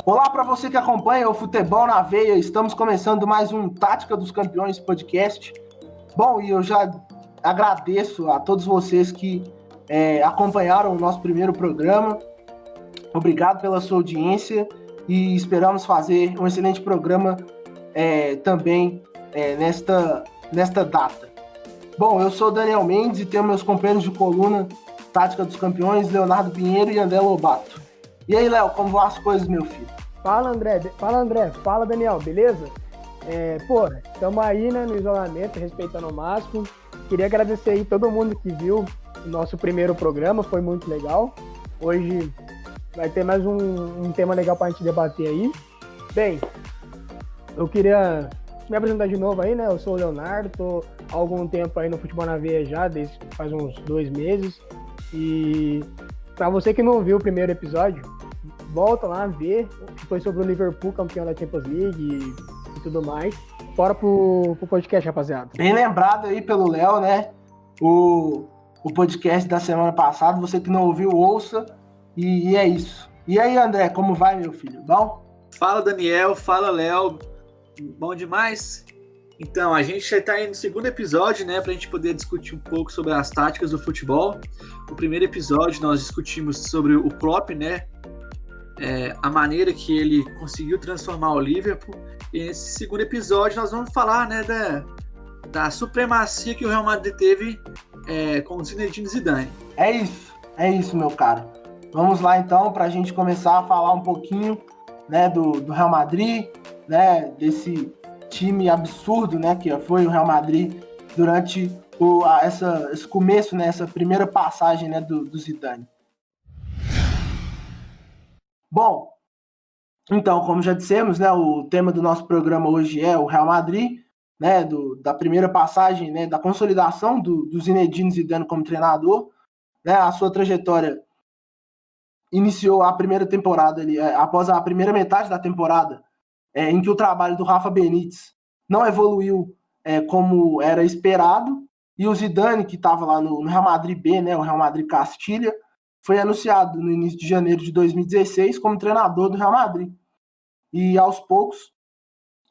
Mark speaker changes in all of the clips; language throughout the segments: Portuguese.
Speaker 1: Olá para você que acompanha o Futebol na Veia, estamos começando mais um Tática dos Campeões podcast. Bom, e eu já agradeço a todos vocês que acompanharam o nosso primeiro programa. Obrigado pela sua audiência e esperamos fazer um excelente programa também nesta data. Bom, eu sou Daniel Mendes e tenho meus companheiros de coluna Tática dos Campeões, Leonardo Pinheiro e André Lobato. E aí, Léo, como vão as coisas, meu filho?
Speaker 2: Fala, André. Fala, Daniel, beleza? Estamos aí, né, no isolamento, respeitando o máximo. Queria agradecer aí todo mundo que viu o nosso primeiro programa, foi muito legal. Hoje vai ter mais um tema legal pra gente debater aí. Bem, eu queria me apresentar de novo aí, né? Eu sou o Leonardo, tô há algum tempo aí no Futebol na Veia já, desde faz uns 2 meses. E pra você que não viu o primeiro episódio, volta lá ver, foi sobre o Liverpool, campeão da Champions League e tudo mais. Bora pro podcast, rapaziada.
Speaker 1: Bem lembrado aí pelo Léo, né? O podcast da semana passada, você que não ouviu, ouça. E é isso. E aí, André, como vai, meu filho? Bom?
Speaker 3: Fala, Daniel. Fala, Léo. Bom demais? Então, a gente já está aí no segundo episódio, né, para a gente poder discutir um pouco sobre as táticas do futebol. No primeiro episódio, nós discutimos sobre o Klopp, né, a maneira que ele conseguiu transformar o Liverpool. E nesse segundo episódio, nós vamos falar, né, da supremacia que o Real Madrid teve com o Zinedine Zidane.
Speaker 1: É isso, meu caro. Vamos lá, então, para a gente começar a falar um pouquinho, né, do Real Madrid, né, desse time absurdo, né, que foi o Real Madrid durante esse começo, né, essa primeira passagem, né, do Zidane. Bom, então, como já dissemos, né, o tema do nosso programa hoje é o Real Madrid, né, da primeira passagem, né, da consolidação do Zinedine Zidane como treinador, né, a sua trajetória iniciou a primeira temporada ali, após a primeira metade da temporada, em que o trabalho do Rafa Benítez não evoluiu como era esperado, e o Zidane, que estava lá no Real Madrid B, né, o Real Madrid Castilha, foi anunciado no início de janeiro de 2016 como treinador do Real Madrid. E aos poucos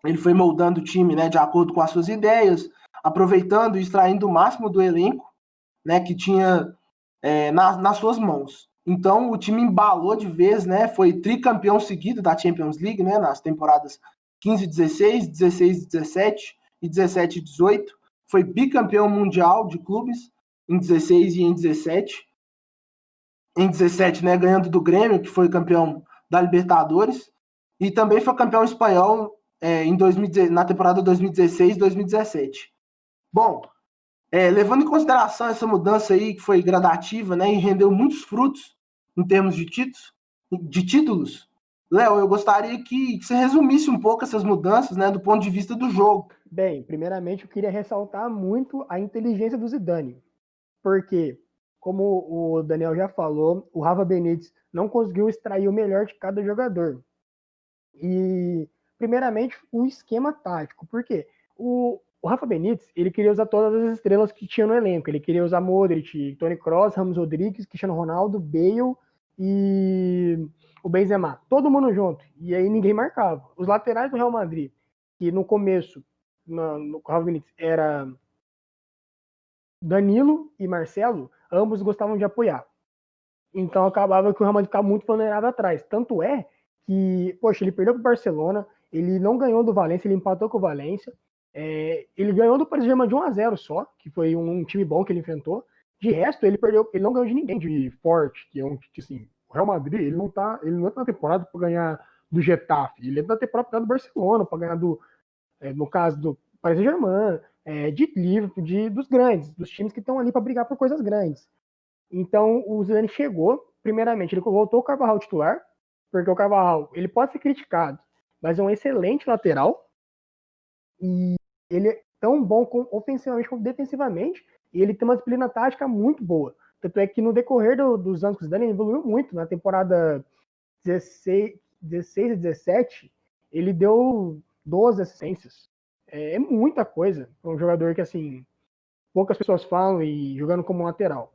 Speaker 1: ele foi moldando o time, né, de acordo com as suas ideias, aproveitando e extraindo o máximo do elenco, né, que tinha nas suas mãos. Então o time embalou de vez, né, foi tricampeão seguido da Champions League, né, nas temporadas 15-16, 16-17 e 17-18. Foi bicampeão mundial de clubes em 16 e em 17. Em 17, né, ganhando do Grêmio, que foi campeão da Libertadores, e também foi campeão espanhol na temporada 2016-2017. Bom, levando em consideração essa mudança aí, que foi gradativa, né, e rendeu muitos frutos em termos de títulos, Léo, eu gostaria que você resumisse um pouco essas mudanças, né, do ponto de vista do jogo.
Speaker 2: Bem, primeiramente eu queria ressaltar muito a inteligência do Zidane, porque, como o Daniel já falou, o Rafa Benítez não conseguiu extrair o melhor de cada jogador. E, primeiramente, o esquema tático, porque o Rafa Benítez, ele queria usar todas as estrelas que tinha no elenco. Ele queria usar Modric, Toni Kroos, Ramos Rodrigues, Cristiano Ronaldo, Bale e o Benzema. Todo mundo junto. E aí ninguém marcava. Os laterais do Real Madrid, que no começo, no Rafa Benítez, era Danilo e Marcelo, ambos gostavam de apoiar. Então acabava que o Real Madrid ficava muito vulnerável atrás. Tanto é que, poxa, ele perdeu para o Barcelona, ele não ganhou do Valência, ele empatou com o Valência, ele ganhou do Paris Saint-Germain de 1-0 só, que foi um time bom que ele enfrentou. De resto, ele não ganhou de ninguém de forte, que é um assim, o Real Madrid, ele não entra na temporada para ganhar do Getafe, ele entra na temporada para ganhar do Barcelona, para ganhar no caso do Paris Saint-Germain, de Liverpool, dos grandes, dos times que estão ali para brigar por coisas grandes. Então, o Zidane chegou, primeiramente, ele voltou o Carvajal titular, porque o Carvajal, ele pode ser criticado, mas é um excelente lateral, e ele é tão bom ofensivamente como defensivamente, e ele tem uma disciplina tática muito boa. Tanto é que no decorrer dos anos que o Zidane ele evoluiu muito. Na temporada 16 e 17, ele deu 12 assistências. É muita coisa para um jogador que, assim, poucas pessoas falam, e jogando como lateral.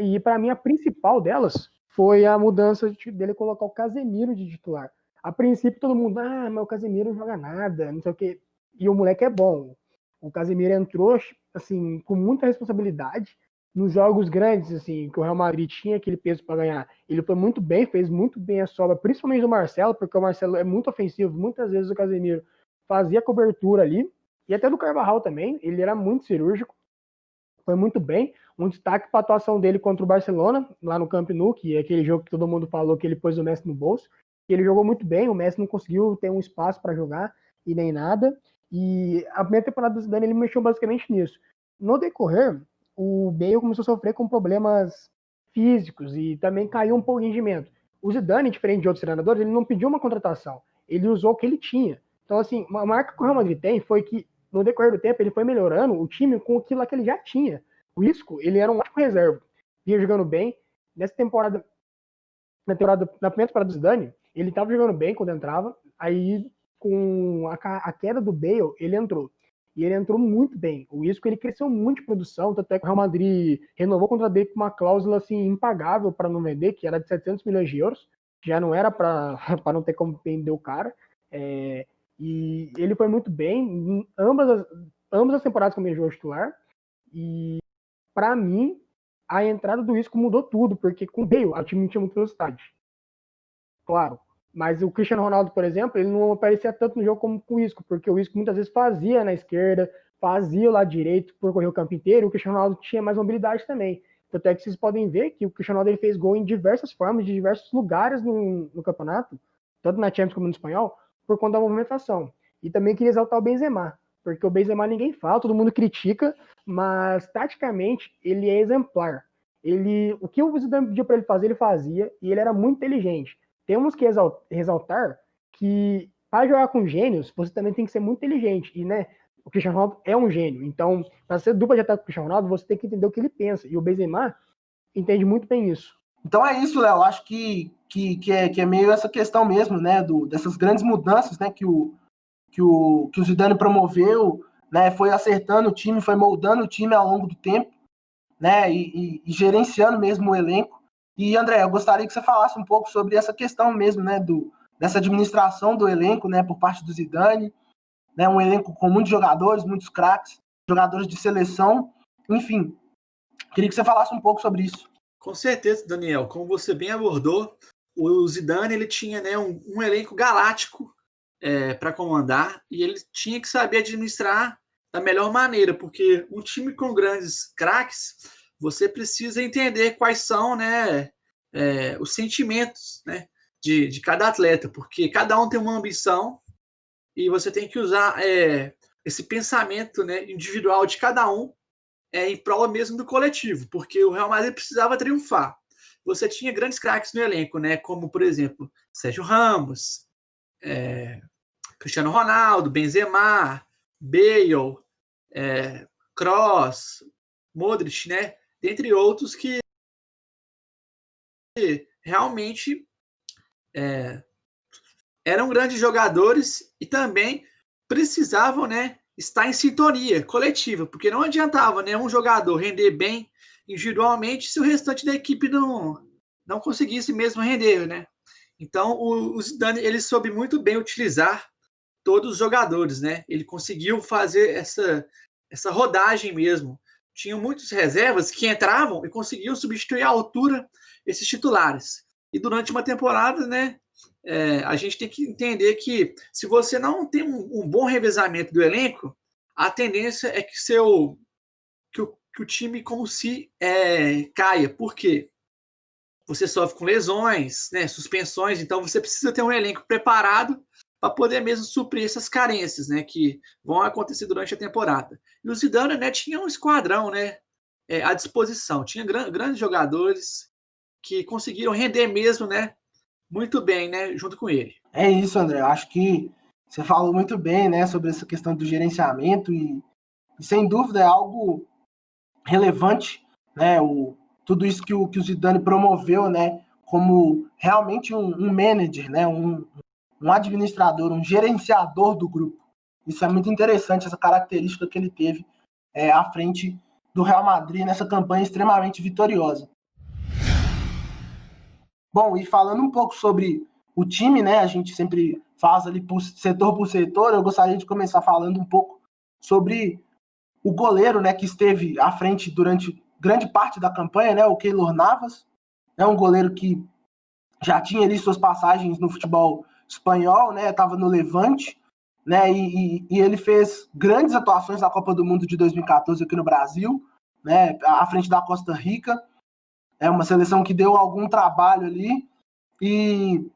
Speaker 2: E para mim a principal delas foi a mudança dele colocar o Casemiro de titular. A princípio todo mundo, mas o Casemiro não joga nada, não sei o quê. E o moleque é bom. O Casemiro entrou assim com muita responsabilidade nos jogos grandes, assim, que o Real Madrid tinha aquele peso para ganhar. Ele foi muito bem, fez muito bem a sobra, principalmente do Marcelo, porque o Marcelo é muito ofensivo. Muitas vezes o Casemiro fazia cobertura ali, e até do Carvajal também, ele era muito cirúrgico. Foi muito bem. Um destaque para a atuação dele contra o Barcelona, lá no Camp Nou, que é aquele jogo que todo mundo falou que ele pôs o Messi no bolso. Ele jogou muito bem, o Messi não conseguiu ter um espaço para jogar e nem nada. E a primeira temporada do Zidane ele mexeu basicamente nisso. No decorrer, o Bale começou a sofrer com problemas físicos e também caiu um pouco de rendimento. O Zidane, diferente de outros treinadores, ele não pediu uma contratação, ele usou o que ele tinha. Então, assim, uma marca que o Real Madrid tem foi que no decorrer do tempo, ele foi melhorando o time com aquilo lá que ele já tinha. O Isco, ele era um ótimo reserva, ia jogando bem. Nessa temporada, na primeira temporada do Zidane, ele estava jogando bem quando entrava. Aí, com a queda do Bale, ele entrou. E ele entrou muito bem. O Isco, ele cresceu muito de produção, tanto é que o Real Madrid renovou o contrato dele com uma cláusula assim, impagável para não vender, que era de 700 milhões de euros. Já não era para não ter como vender o cara. E ele foi muito bem em ambas as temporadas como ele jogou titular. E, para mim, a entrada do Isco mudou tudo, porque com o Bale, o time não tinha muita velocidade. Claro. Mas o Cristiano Ronaldo, por exemplo, ele não aparecia tanto no jogo como com o Isco, porque o Isco muitas vezes fazia na esquerda, fazia o lado direito, percorrer o campo inteiro. O Cristiano Ronaldo tinha mais mobilidade também. Tanto é que vocês podem ver que o Cristiano Ronaldo ele fez gol em diversas formas, de diversos lugares no campeonato, tanto na Champions como no Espanhol, por conta da movimentação. E também queria exaltar o Benzema, porque o Benzema ninguém fala, todo mundo critica, mas taticamente ele é exemplar. O que o Zidane pediu para ele fazer, ele fazia, e ele era muito inteligente. Temos que ressaltar que para jogar com gênios, você também tem que ser muito inteligente, e né, o Cristiano Ronaldo é um gênio, então para ser dupla de ataque com o Cristiano Ronaldo, você tem que entender o que ele pensa, e o Benzema entende muito bem isso.
Speaker 1: Então é isso, Léo. Acho que é meio essa questão mesmo, né? Dessas grandes mudanças, né? Que o Zidane promoveu, né? Foi acertando o time, foi moldando o time ao longo do tempo, né? E gerenciando mesmo o elenco. E André, eu gostaria que você falasse um pouco sobre essa questão mesmo, né? Dessa administração do elenco, né? Por parte do Zidane, né? Um elenco com muitos jogadores, muitos craques, jogadores de seleção, enfim. Queria que você falasse um pouco sobre isso.
Speaker 3: Com certeza, Daniel. Como você bem abordou, o Zidane ele tinha, né, um elenco galáctico para comandar e ele tinha que saber administrar da melhor maneira, porque um time com grandes craques, você precisa entender quais são, né, os sentimentos, né, de cada atleta, porque cada um tem uma ambição e você tem que usar esse pensamento, né, individual de cada um em prol mesmo do coletivo, porque o Real Madrid precisava triunfar. Você tinha grandes craques no elenco, né? Como, por exemplo, Sérgio Ramos, Cristiano Ronaldo, Benzema, Bale, Kroos, Modric, né? Dentre outros que realmente eram grandes jogadores e também precisavam, né, estar em sintonia coletiva, porque não adiantava, né, um jogador render bem individualmente se o restante da equipe não conseguisse mesmo render, né? Então o Zidane ele soube muito bem utilizar todos os jogadores, né? Ele conseguiu fazer essa rodagem mesmo. Tinham muitos reservas que entravam e conseguiam substituir à altura esses titulares. E durante uma temporada, né, a gente tem que entender que se você não tem um bom revezamento do elenco, a tendência é que o time como se caia. Por quê? Você sofre com lesões, né, suspensões, então você precisa ter um elenco preparado para poder mesmo suprir essas carências, né, que vão acontecer durante a temporada. E o Zidane, né, tinha um esquadrão, né, à disposição, tinha grandes jogadores que conseguiram render mesmo, né, muito bem, né, junto com ele.
Speaker 1: É isso, André. Eu acho que você falou muito bem, né, sobre essa questão do gerenciamento e sem dúvida é algo relevante, né, tudo isso que o Zidane promoveu, né, como realmente um manager, né, um administrador, um gerenciador do grupo. Isso é muito interessante, essa característica que ele teve à frente do Real Madrid nessa campanha extremamente vitoriosa. Bom, e falando um pouco sobre o time, né, a gente sempre faz ali por setor, eu gostaria de começar falando um pouco sobre o goleiro, né, que esteve à frente durante grande parte da campanha, né, o Keylor Navas, é um goleiro que já tinha ali suas passagens no futebol espanhol, né, estava no Levante, né, e ele fez grandes atuações na Copa do Mundo de 2014 aqui no Brasil, né, à frente da Costa Rica. É uma seleção que deu algum trabalho ali e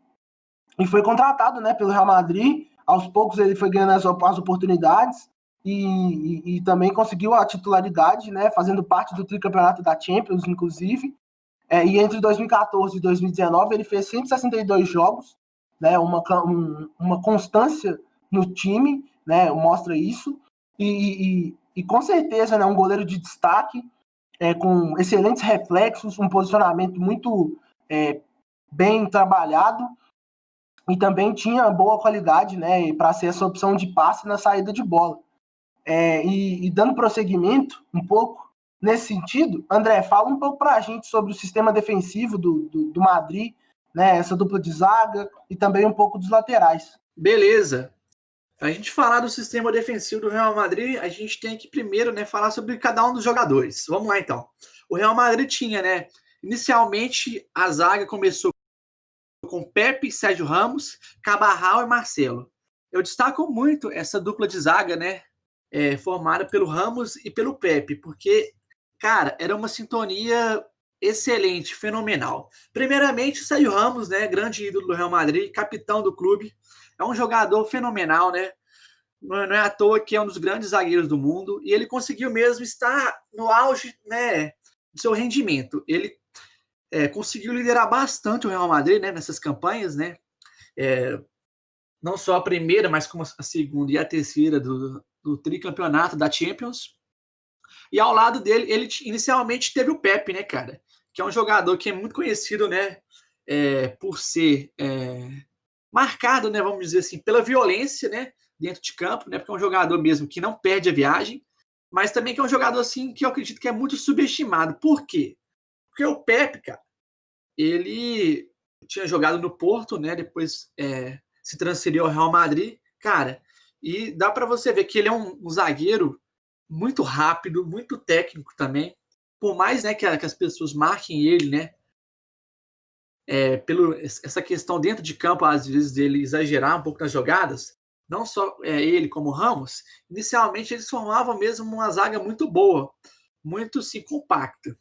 Speaker 1: foi contratado, né, pelo Real Madrid. Aos poucos ele foi ganhando as oportunidades e também conseguiu a titularidade, né, fazendo parte do tricampeonato da Champions, inclusive. E entre 2014 e 2019 ele fez 162 jogos, né, uma constância no time, né, mostra isso. E com certeza, né, um goleiro de destaque, com excelentes reflexos, um posicionamento muito bem trabalhado, e também tinha boa qualidade, né, para ser essa opção de passe na saída de bola. E dando prosseguimento um pouco nesse sentido, André, fala um pouco para a gente sobre o sistema defensivo do Madrid, né, essa dupla de zaga e também um pouco dos laterais.
Speaker 3: Beleza. Para a gente falar do sistema defensivo do Real Madrid, a gente tem que primeiro, né, falar sobre cada um dos jogadores. Vamos lá, então. O Real Madrid tinha, né, inicialmente a zaga começou com Pepe, Sérgio Ramos, Carvajal e Marcelo. Eu destaco muito essa dupla de zaga, né, formada pelo Ramos e pelo Pepe, porque, cara, era uma sintonia excelente, fenomenal. Primeiramente, o Sérgio Ramos, né, grande ídolo do Real Madrid, capitão do clube, é um jogador fenomenal, né? Não é à toa que é um dos grandes zagueiros do mundo e ele conseguiu mesmo estar no auge, né, do seu rendimento. Ele conseguiu liderar bastante o Real Madrid, né, nessas campanhas, né? Não só a primeira, mas como a segunda e a terceira do tricampeonato da Champions. E ao lado dele, ele inicialmente teve o Pepe, né, cara? Que é um jogador que é muito conhecido, né, por ser marcado, né, vamos dizer assim, pela violência, né, dentro de campo, né, porque é um jogador mesmo que não perde a viagem, mas também que é um jogador assim que eu acredito que é muito subestimado. Por quê? Porque o Pepe, cara, ele tinha jogado no Porto, né, depois se transferiu ao Real Madrid, cara, e dá para você ver que ele é um zagueiro muito rápido, muito técnico também. Por mais, né, que as pessoas marquem ele, né, pelo essa questão dentro de campo, às vezes, dele exagerar um pouco nas jogadas, não só ele como o Ramos, inicialmente eles formavam mesmo uma zaga muito boa, muito sim, compacta.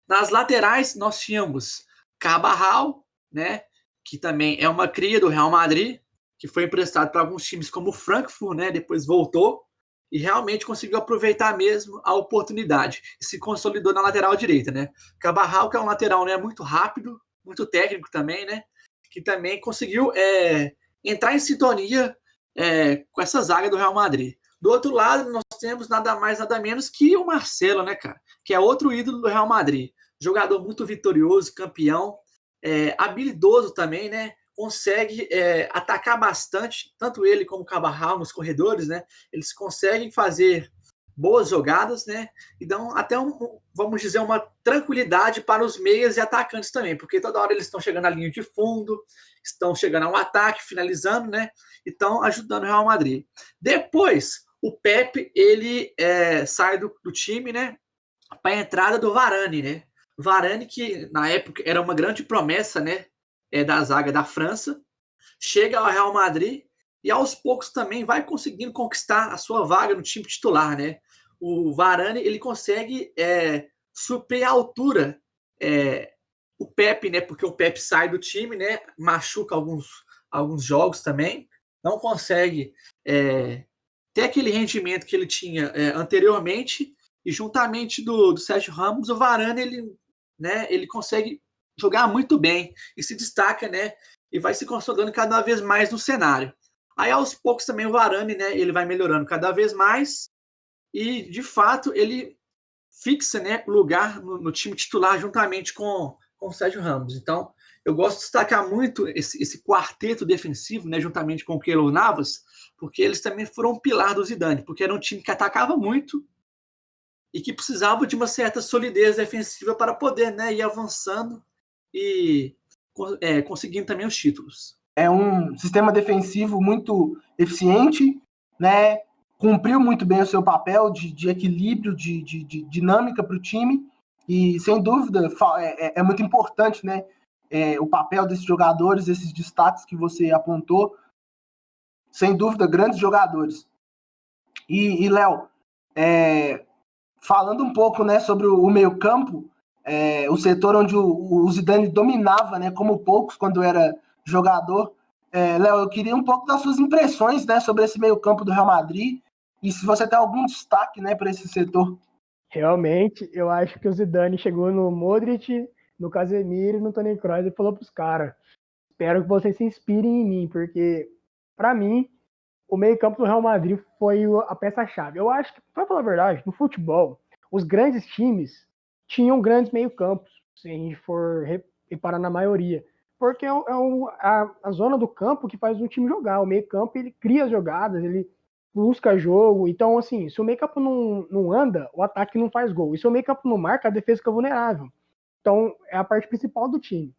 Speaker 3: Nas laterais, nós tínhamos Carvajal, né, que também é uma cria do Real Madrid, que foi emprestado para alguns times como o Frankfurt, né, depois voltou, e realmente conseguiu aproveitar mesmo a oportunidade e se consolidou na lateral direita, né? Carvajal, que é um lateral, né, muito rápido, muito técnico também, né? Que também conseguiu entrar em sintonia com essa zaga do Real Madrid. Do outro lado, nós temos nada mais, nada menos que o Marcelo, né, cara? Que é outro ídolo do Real Madrid. Jogador muito vitorioso, campeão, habilidoso também, né? Consegue atacar bastante, tanto ele como o Carvajal nos corredores, né? Eles conseguem fazer boas jogadas, né? E dão até vamos dizer, uma tranquilidade para os meias e atacantes também, porque toda hora eles estão chegando à linha de fundo, estão chegando ao ataque, finalizando, né? E estão ajudando o Real Madrid. Depois, o Pepe, ele sai do time, né? Para a entrada do Varane, né? Varane, que na época era uma grande promessa, né? Da zaga da França, chega ao Real Madrid e aos poucos também vai conseguindo conquistar a sua vaga no time titular, né? O Varane, ele consegue suprir a altura o Pepe, né? Porque o Pepe sai do time, né? Machuca alguns jogos também, não consegue ter aquele rendimento que ele tinha anteriormente, e juntamente do Sérgio Ramos, o Varane, ele consegue jogar muito bem e se destaca, né? E vai se consolidando cada vez mais no cenário. Aí, aos poucos, também o Varane, né? Ele vai melhorando cada vez mais e, de fato, ele fixa, né, o lugar no time titular juntamente com o Sérgio Ramos. Então, eu gosto de destacar muito esse quarteto defensivo, né, juntamente com o Keylor Navas, porque eles também foram um pilar do Zidane, porque era um time que atacava muito, e que precisavam de uma certa solidez defensiva para poder, né, ir avançando e conseguindo também os títulos.
Speaker 1: É um sistema defensivo muito eficiente, né? Cumpriu muito bem o seu papel de equilíbrio, de dinâmica para o time, e sem dúvida é muito importante, né? O papel desses jogadores, esses destaques que você apontou, sem dúvida, grandes jogadores. E Léo, falando um pouco, né, sobre o meio-campo, o setor onde o Zidane dominava, né, como poucos quando era jogador. Léo, eu queria um pouco das suas impressões, né, sobre esse meio-campo do Real Madrid e se você tem algum destaque, né, para esse setor.
Speaker 2: Realmente, eu acho que o Zidane chegou no Modric, no Casemiro e no Toni Kroos e falou para os caras: espero que vocês se inspirem em mim, porque, para mim, o meio-campo do Real Madrid foi a peça-chave. Eu acho que, para falar a verdade, no futebol, os grandes times tinham grandes meio-campos, se a gente for reparar na maioria. Porque a zona do campo que faz o time jogar. O meio-campo, ele cria as jogadas, ele busca jogo. Então, assim, se o meio-campo não anda, o ataque não faz gol. E se o meio-campo não marca, a defesa fica vulnerável. Então, é a parte principal do time.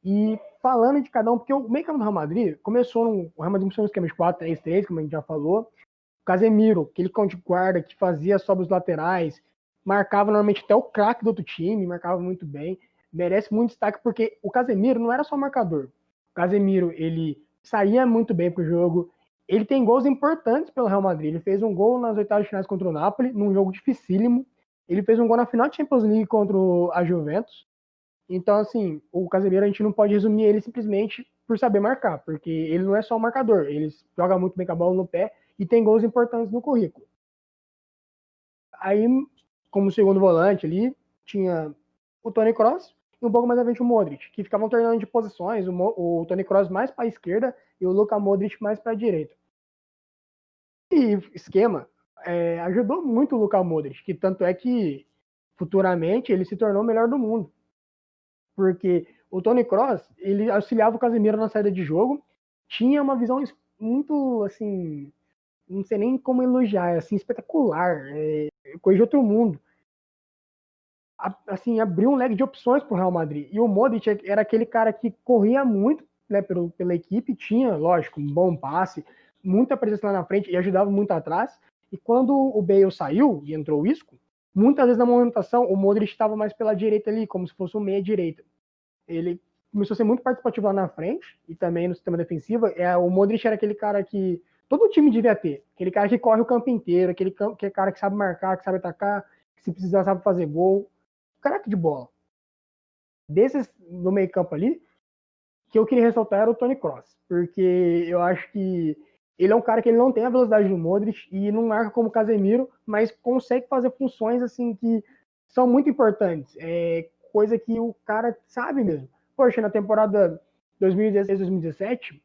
Speaker 2: E falando de cada um, porque o meio-campo do Real Madrid o Real Madrid começou no esquema de 4-3-3, como a gente já falou. O Casemiro, aquele cão de guarda que fazia sobres laterais, marcava normalmente até o craque do outro time, marcava muito bem. Merece muito destaque, porque o Casemiro não era só marcador. O Casemiro, ele saía muito bem pro jogo. Ele tem gols importantes pelo Real Madrid. Ele fez um gol nas oitavas de finais contra o Napoli, num jogo dificílimo. Ele fez um gol na final de Champions League contra a Juventus. Então, assim, o Casemiro a gente não pode resumir ele simplesmente por saber marcar, porque ele não é só um marcador, ele joga muito bem com a bola no pé e tem gols importantes no currículo. Aí, como segundo volante ali, tinha o Toni Kroos e um pouco mais à frente o Modric, que ficavam alternando de posições, o Toni Kroos mais para a esquerda e o Luka Modric mais para a direita. E esquema ajudou muito o Luka Modric, que tanto é que futuramente ele se tornou o melhor do mundo. Porque o Toni Kroos, ele auxiliava o Casemiro na saída de jogo, tinha uma visão muito, assim, não sei nem como elogiar, assim, espetacular, coisa de outro mundo. Assim, abriu um leque de opções para o Real Madrid. E o Modric era aquele cara que corria muito, né, pela equipe, tinha, lógico, um bom passe, muita presença lá na frente e ajudava muito atrás. E quando o Bale saiu e entrou o Isco, muitas vezes na movimentação o Modric estava mais pela direita ali, como se fosse um meia-direita. Ele começou a ser muito participativo lá na frente e também no sistema defensivo. O Modric era aquele cara que todo time devia ter. Aquele cara que corre o campo inteiro, aquele cara que sabe marcar, que sabe atacar, que se precisar sabe fazer gol. Craque de bola. Desses no meio campo ali, que eu queria ressaltar era o Toni Kroos, porque eu acho que ele é um cara que ele não tem a velocidade do Modric e não marca como o Casemiro, mas consegue fazer funções assim que são muito importantes. Coisa que o cara sabe mesmo. Poxa, na temporada 2016-2017,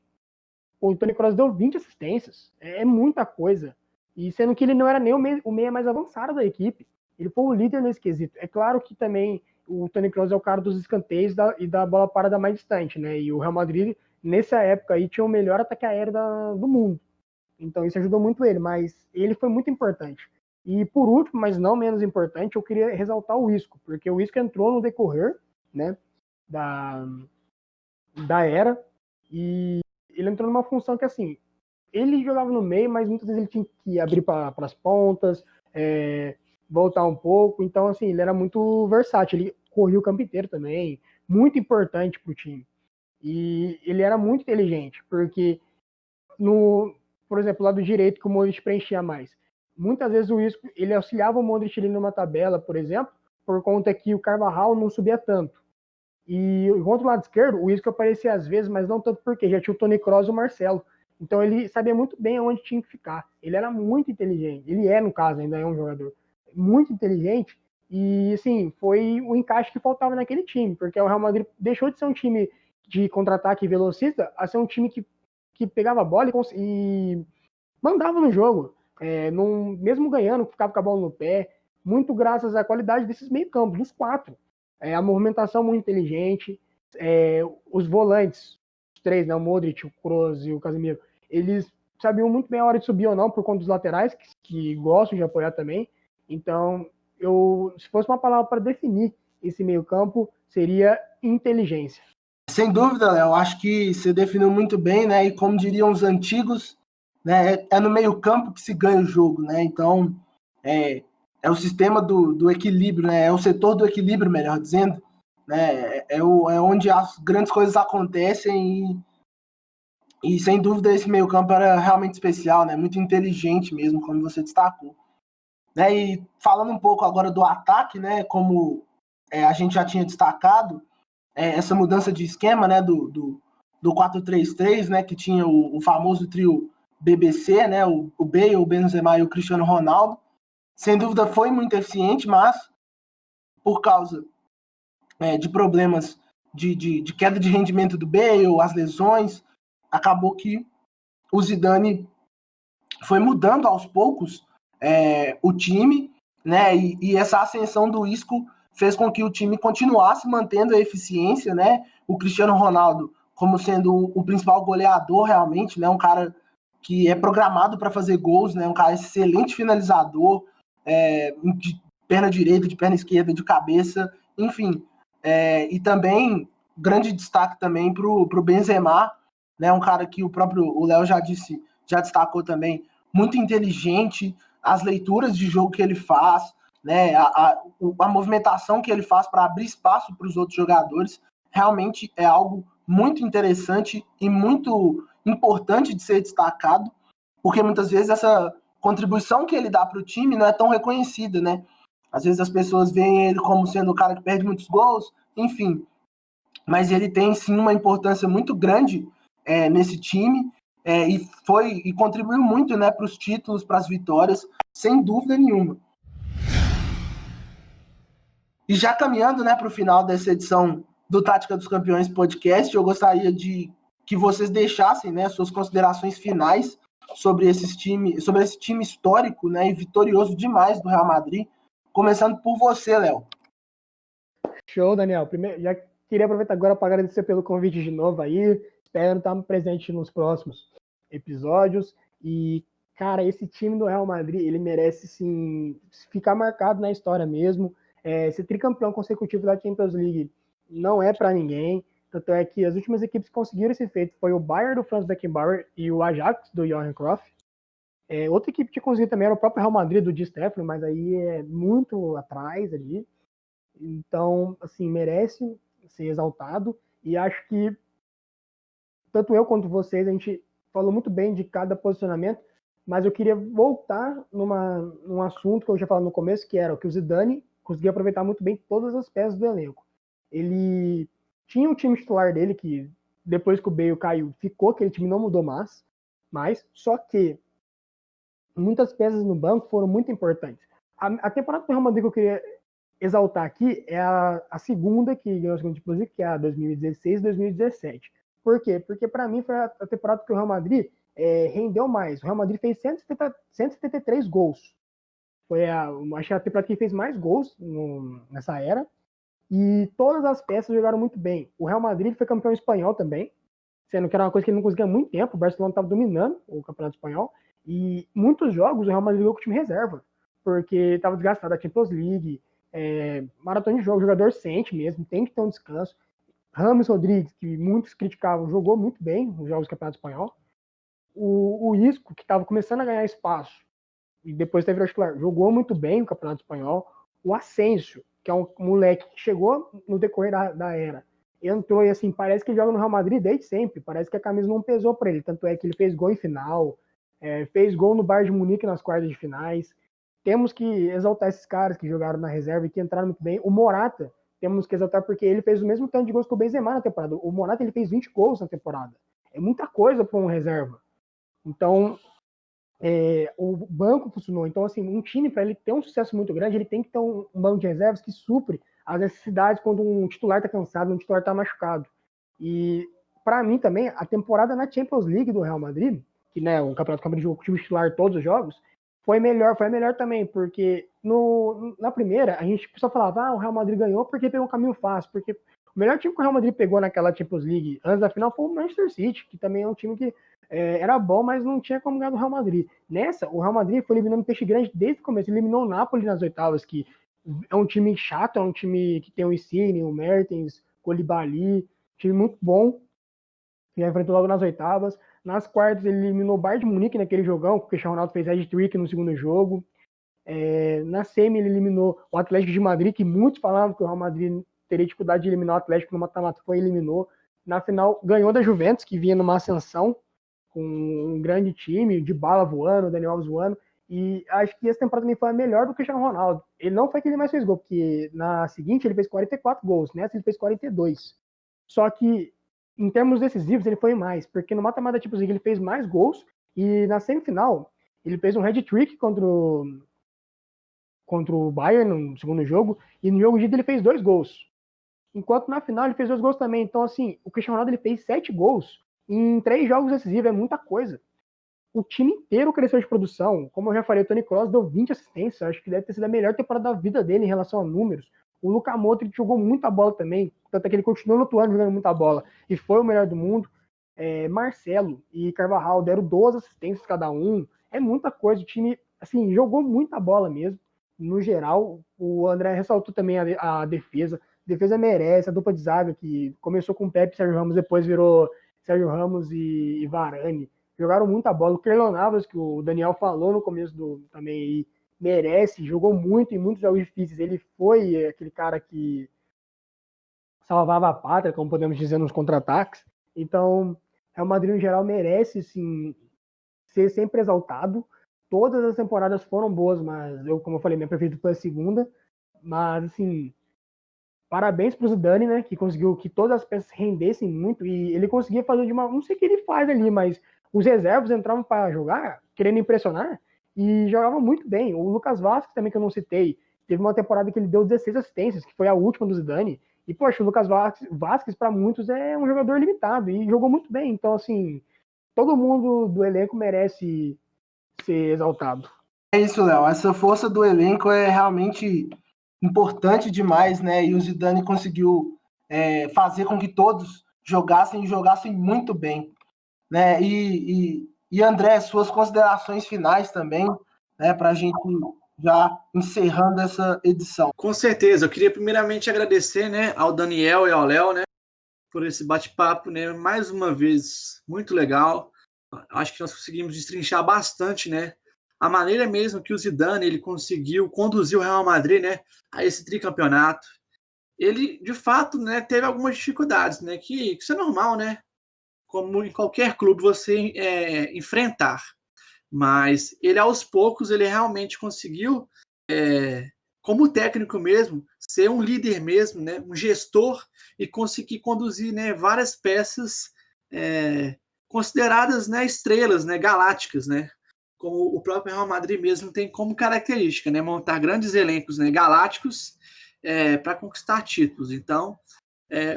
Speaker 2: o Toni Kroos deu 20 assistências. É muita coisa. E sendo que ele não era nem o meia mais avançado da equipe. Ele foi o líder nesse quesito. É claro que também o Toni Kroos é o cara dos escanteios e da bola parada mais distante, né? E o Real Madrid, nessa época aí, tinha o melhor ataque aéreo do mundo. Então isso ajudou muito ele, mas ele foi muito importante. E por último, mas não menos importante, eu queria ressaltar o Isco, porque o Isco entrou no decorrer, né, da era, e ele entrou numa função que, assim, ele jogava no meio, mas muitas vezes ele tinha que abrir para as pontas, voltar um pouco. Então, assim, ele era muito versátil. Ele corria o campo inteiro também, muito importante para o time. E ele era muito inteligente, porque por exemplo, lado direito que o Modric preenchia mais. Muitas vezes o Isco, ele auxiliava o Modric ali numa tabela, por exemplo, por conta que o Carvajal não subia tanto. E contra o lado esquerdo, o Isco aparecia às vezes, mas não tanto porque já tinha o Toni Kroos e o Marcelo. Então ele sabia muito bem onde tinha que ficar. Ele era muito inteligente. Ele no caso, ainda é um jogador muito inteligente. E, assim, foi o encaixe que faltava naquele time, porque o Real Madrid deixou de ser um time de contra-ataque velocista a ser um time que pegava a bola e mandava no jogo. Mesmo ganhando, ficava com a bola no pé, muito graças à qualidade desses meio-campos, dos quatro. A movimentação muito inteligente, os volantes, os três, né, o Modric, o Kroos e o Casemiro, eles sabiam muito bem a hora de subir ou não, por conta dos laterais, que gostam de apoiar também. Então, se fosse uma palavra para definir esse meio-campo, seria inteligência.
Speaker 1: Sem dúvida, Léo, acho que você definiu muito bem, né? E como diriam os antigos, né? É no meio-campo que se ganha o jogo, né? Então, é o sistema do equilíbrio, né? É o setor do equilíbrio, melhor dizendo, né? É onde as grandes coisas acontecem e sem dúvida esse meio-campo era realmente especial, né? Muito inteligente mesmo, como você destacou. Né? E falando um pouco agora do ataque, né? Como a gente já tinha destacado, essa mudança de esquema, né? Do 4-3-3, né? Que tinha o famoso trio BBC, né? O Bale, o Benzema e o Cristiano Ronaldo. Sem dúvida foi muito eficiente, mas por causa de problemas de queda de rendimento do Bale, as lesões, acabou que o Zidane foi mudando aos poucos o time, né? E essa ascensão do Isco fez com que o time continuasse mantendo a eficiência, né? O Cristiano Ronaldo como sendo o principal goleador realmente, né? Um cara que é programado para fazer gols, né? Um cara excelente finalizador, de perna direita, de perna esquerda, de cabeça, enfim. E também grande destaque também para o Benzema, né? Um cara que o Léo já destacou também, muito inteligente, as leituras de jogo que ele faz, né? A movimentação que ele faz para abrir espaço para os outros jogadores, realmente é algo muito interessante e muito importante de ser destacado, porque muitas vezes essa contribuição que ele dá para o time não é tão reconhecida, né? Às vezes as pessoas veem ele como sendo o cara que perde muitos gols, enfim. Mas ele tem sim uma importância muito grande nesse time e contribuiu muito, né, para os títulos, para as vitórias, sem dúvida nenhuma. E já caminhando, né, para o final dessa edição do Tática dos Campeões podcast, eu gostaria de que vocês deixassem, né, suas considerações finais sobre esse time histórico, né, e vitorioso demais do Real Madrid, começando por você, Léo.
Speaker 2: Show, Daniel. Primeiro, já queria aproveitar agora para agradecer pelo convite de novo aí. Espero estar presente nos próximos episódios. E, cara, esse time do Real Madrid, ele merece, sim, ficar marcado na história mesmo. Ser tricampeão consecutivo da Champions League não é para ninguém. Tanto é que as últimas equipes que conseguiram esse feito foi o Bayern do Franz Beckenbauer e o Ajax do Johan Cruyff. Outra equipe que conseguiu também era o próprio Real Madrid do Di Stéfano, mas aí é muito atrás ali. Então, assim, merece ser exaltado. E acho que tanto eu quanto vocês, a gente falou muito bem de cada posicionamento, mas eu queria voltar num assunto que eu já falei no começo, que era o que o Zidane conseguia aproveitar muito bem todas as peças do elenco. Ele tinha o time titular dele, que depois que o Bale caiu, ficou, aquele time não mudou mais, só que muitas peças no banco foram muito importantes. A temporada do Real Madrid que eu queria exaltar aqui é a segunda que ganhou a segunda Champions League, que é a 2016-2017. Por quê? Porque para mim foi a temporada que o Real Madrid rendeu mais. O Real Madrid fez 173 gols. Acho que a temporada que fez mais gols nessa era. E todas as peças jogaram muito bem. O Real Madrid foi campeão espanhol também, sendo que era uma coisa que ele não conseguia há muito tempo. O Barcelona estava dominando o campeonato espanhol. E muitos jogos o Real Madrid jogou com o time reserva, porque estava desgastado a Champions League, maratona de jogo, o jogador sente mesmo, tem que ter um descanso. Rames Rodrigues, que muitos criticavam, jogou muito bem nos jogos do Campeonato Espanhol. O Isco, que estava começando a ganhar espaço, e depois teve o titular, jogou muito bem no Campeonato Espanhol. O Asensio, que é um moleque que chegou no decorrer da era, entrou e assim, parece que ele joga no Real Madrid desde sempre, parece que a camisa não pesou para ele, tanto é que ele fez gol em final, fez gol no Bayern de Munique nas quartas de finais. Temos que exaltar esses caras que jogaram na reserva e que entraram muito bem. O Morata, temos que exaltar porque ele fez o mesmo tanto de gols que o Benzema na temporada. O Morata ele fez 20 gols na temporada. É muita coisa para um reserva. Então, o banco funcionou. Então, assim, um time, para ele ter um sucesso muito grande, ele tem que ter um banco de reservas que supre as necessidades quando um titular está cansado, um titular está machucado. E, para mim também, a temporada na Champions League do Real Madrid, que né, o campeonato que o Madrid jogou com o time titular todos os jogos, foi a melhor também, porque na primeira, a gente só falava, o Real Madrid ganhou porque pegou um caminho fácil, porque o melhor time que o Real Madrid pegou naquela Champions League antes da final foi o Manchester City, que também é um time que era bom, mas não tinha como ganhar do Real Madrid. Nessa, o Real Madrid foi eliminando peixe grande desde o começo. Eliminou o Napoli nas oitavas, que é um time chato, é um time que tem o Insigne, o Mertens, o Koulibaly, time muito bom, que enfrentou logo nas oitavas. Nas quartas, ele eliminou o Bayern de Munique naquele jogão, que o Cristiano Ronaldo fez hat-trick no segundo jogo. Na semi, ele eliminou o Atlético de Madrid, que muitos falavam que o Real Madrid teria dificuldade de eliminar o Atlético no mata-mata, foi eliminou. Na final, ganhou da Juventus, que vinha numa ascensão, com um grande time, de Bala voando, Daniel Alves voando, e acho que essa temporada também foi a melhor do Cristiano Ronaldo. Ele não foi que ele mais fez gol, porque na seguinte ele fez 44 gols, nessa ele fez 42. Só que, em termos decisivos, ele foi mais, porque no mata-mata da Champions League ele fez mais gols, e na semifinal ele fez um hat-trick contra o Bayern no segundo jogo, e no jogo de ida ele fez 2 gols. Enquanto na final ele fez 2 gols também. Então, assim, o Cristiano Ronaldo ele fez 7 gols em 3 jogos decisivos, é muita coisa. O time inteiro cresceu de produção. Como eu já falei, o Toni Kroos deu 20 assistências. Acho que deve ter sido a melhor temporada da vida dele em relação a números. O Luka Modric jogou muita bola também, tanto é que ele continuou atuando jogando muita bola e foi o melhor do mundo. Marcelo e Carvajal deram 12 assistências cada um. É muita coisa. O time, assim, jogou muita bola mesmo. No geral, o André ressaltou também a defesa. A defesa merece, a dupla de zaga que começou com Pepe e Sérgio Ramos, depois virou Sérgio Ramos e Varane. Jogaram muita bola. O Keylor Navas, que o Daniel falou no começo também, merece, jogou muito em muitos jogos difíceis. Ele foi aquele cara que salvava a pátria, como podemos dizer, nos contra-ataques. Então, o Real Madrid, em geral, merece, sim, ser sempre exaltado. Todas as temporadas foram boas, mas eu, como eu falei, minha preferida foi a segunda. Mas, assim, parabéns pro Zidane, né, que conseguiu que todas as peças rendessem muito, e ele conseguia fazer de uma... Não sei o que ele faz ali, mas os reservas entravam para jogar, querendo impressionar, e jogavam muito bem. O Lucas Vazquez também, que eu não citei, teve uma temporada que ele deu 16 assistências, que foi a última do Zidane, e, poxa, o Lucas Vazquez, para muitos, é um jogador limitado, e jogou muito bem. Então, assim, todo mundo do elenco merece ser exaltado.
Speaker 1: É isso, Léo. Essa força do elenco é realmente importante demais, né? E o Zidane conseguiu fazer com que todos jogassem muito bem, né? E André, suas considerações finais também, né? Para a gente já encerrando essa edição.
Speaker 3: Com certeza. Eu queria primeiramente agradecer, né, ao Daniel e ao Léo, né, por esse bate-papo, né? Mais uma vez, muito legal. Acho que nós conseguimos destrinchar bastante, né, a maneira mesmo que o Zidane ele conseguiu conduzir o Real Madrid, né, a esse tricampeonato. Ele, de fato, né, teve algumas dificuldades, né, que isso é normal, né, como em qualquer clube você enfrentar. Mas ele, aos poucos, ele realmente conseguiu, como técnico mesmo, ser um líder mesmo, né, um gestor, e conseguir conduzir, né, várias peças consideradas, né, estrelas, né, galácticas, né, como o próprio Real Madrid mesmo tem como característica, né, montar grandes elencos, né, galácticos para conquistar títulos. Então,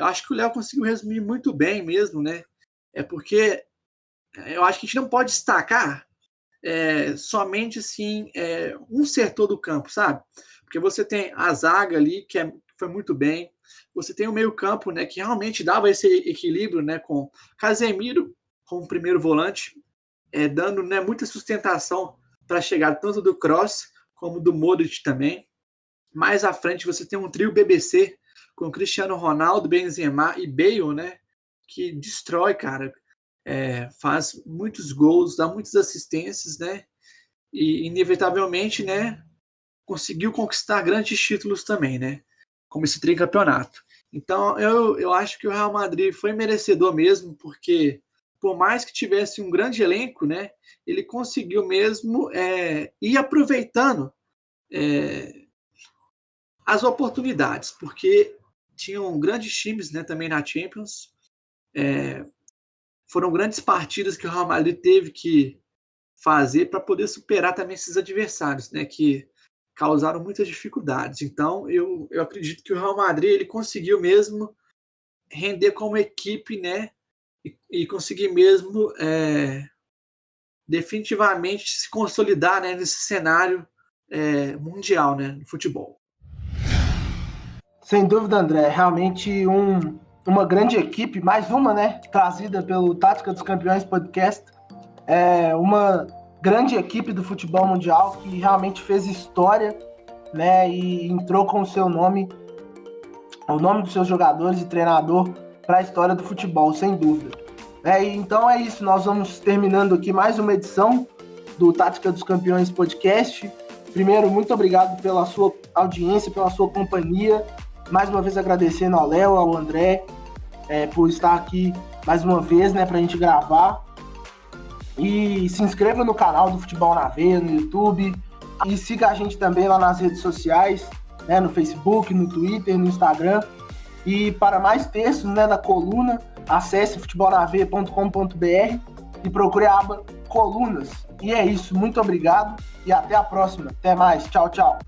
Speaker 3: acho que o Léo conseguiu resumir muito bem mesmo, né, porque eu acho que a gente não pode destacar somente assim, um setor do campo, sabe? Porque você tem a zaga ali, que foi muito bem, você tem o meio-campo, né, que realmente dava esse equilíbrio, né, com Casemiro como primeiro volante, dando, né, muita sustentação para a chegada tanto do Kroos como do Modric também. Mais à frente você tem um trio BBC com Cristiano Ronaldo, Benzema e Bale, né, que destrói, cara. Faz muitos gols, dá muitas assistências, né? E inevitavelmente, né, conseguiu conquistar grandes títulos também, né? Como esse tricampeonato. Então, eu acho que o Real Madrid foi merecedor mesmo, porque por mais que tivesse um grande elenco, né, ele conseguiu mesmo ir aproveitando as oportunidades, porque tinham grandes times, né, também na Champions. Foram grandes partidas que o Real Madrid teve que fazer para poder superar também esses adversários, né, que causaram muitas dificuldades. Então, eu acredito que o Real Madrid ele conseguiu mesmo render como equipe, né, e conseguir mesmo definitivamente se consolidar, né, nesse cenário mundial, né, no futebol.
Speaker 1: Sem dúvida, André, realmente uma grande equipe, mais uma, né, trazida pelo Tática dos Campeões Podcast, uma grande equipe do futebol mundial que realmente fez história, né, e entrou com o seu nome, o nome dos seus jogadores e treinador para a história do futebol, sem dúvida. Então é isso, nós vamos terminando aqui mais uma edição do Tática dos Campeões Podcast. Primeiro, muito obrigado pela sua audiência, pela sua companhia. Mais uma vez agradecendo ao Léo, ao André, por estar aqui mais uma vez, né, para a gente gravar. E se inscreva no canal do Futebol na Veia, no YouTube. E siga a gente também lá nas redes sociais, né, no Facebook, no Twitter, no Instagram. E para mais textos, né, da coluna, acesse futebolnaveia.com.br e procure a aba Colunas. E é isso, muito obrigado e até a próxima. Até mais, tchau, tchau.